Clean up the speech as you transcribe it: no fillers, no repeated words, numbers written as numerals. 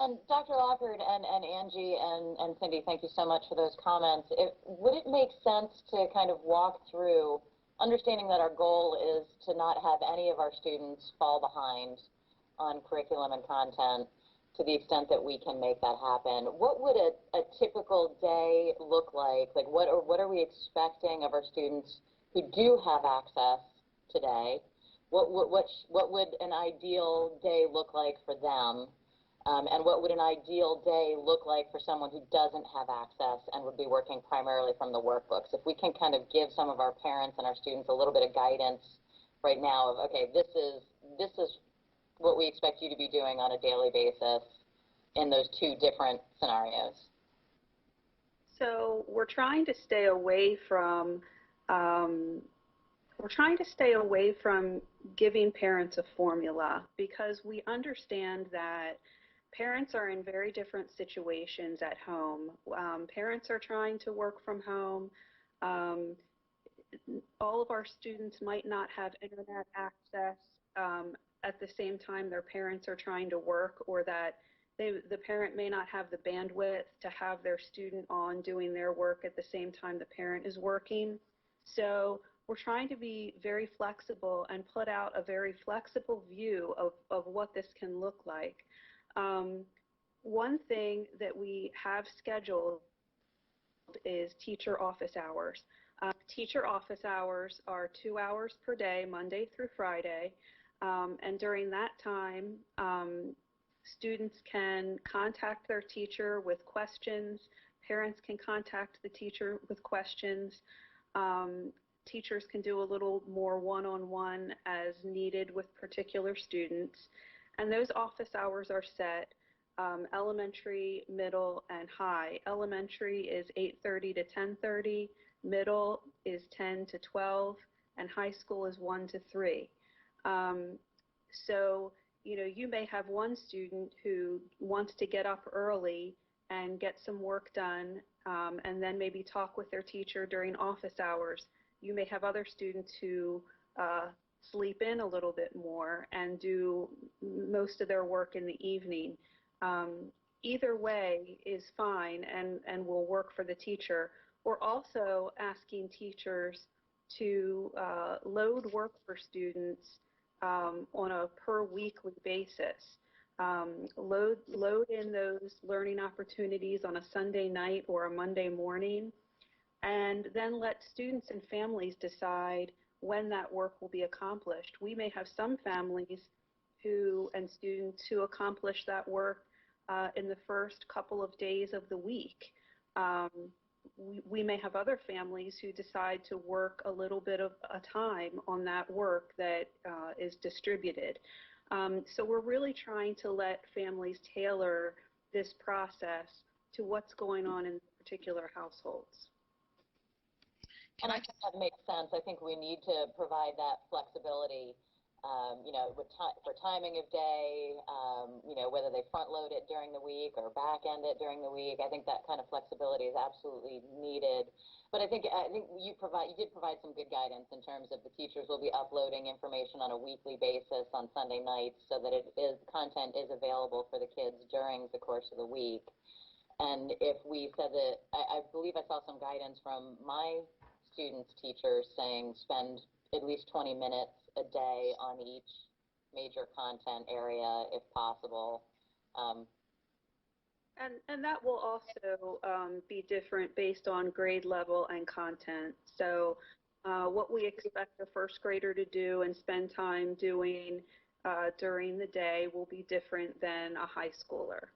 And Dr. Lockard and Angie and Cindy, thank you so much for those comments. Would it make sense to kind of walk through, understanding that our goal is to not have any of our students fall behind on curriculum and content to the extent that we can make that happen? What would a typical day look like? Like what are we expecting of our students who do have access today? What would an ideal day look like for them? And what would an ideal day look like for someone who doesn't have access and would be working primarily from the workbooks? If we can kind of give some of our parents and our students a little bit of guidance right now of, okay, this is what we expect you to be doing on a daily basis in those two different scenarios. So we're trying to stay away from giving parents a formula, because we understand that parents are in very different situations at home. Parents are trying to work from home. All of our students might not have internet access at the same time their parents are trying to work, or that the parent may not have the bandwidth to have their student on doing their work at the same time the parent is working. So we're trying to be very flexible and put out a very flexible view of what this can look like. One thing that we have scheduled is teacher office hours. Teacher office hours are 2 hours per day, Monday through Friday, and during that time, students can contact their teacher with questions. Parents can contact the teacher with questions. Teachers can do a little more one-on-one as needed with particular students. And those office hours are set elementary, middle, and high. Elementary is 8:30 to 10:30, middle is 10 to 12, and high school is 1 to 3. So, you know, you may have one student who wants to get up early and get some work done, and then maybe talk with their teacher during office hours. You may have other students who sleep in a little bit more and do most of their work in the evening. Either way is fine and will work for the teacher. We're also asking teachers to load work for students on a per weekly basis. Load in those learning opportunities on a Sunday night or a Monday morning, and then let students and families decide when that work will be accomplished. We may have some families and students who accomplish that work in the first couple of days of the week. We may have other families who decide to work a little bit of a time on that work that is distributed. So we're really trying to let families tailor this process to what's going on in particular households. And I think that makes sense. I think we need to provide that flexibility, you know, for timing of day, you know, whether they front load it during the week or back end it during the week. I think that kind of flexibility is absolutely needed. But I think you did provide some good guidance in terms of the teachers will be uploading information on a weekly basis on Sunday nights so that content is available for the kids during the course of the week. And if we said that, I believe I saw some guidance from my students' teachers saying spend at least 20 minutes a day on each major content area if possible. And that will also be different based on grade level and content. So what we expect a first grader to do and spend time doing during the day will be different than a high schooler.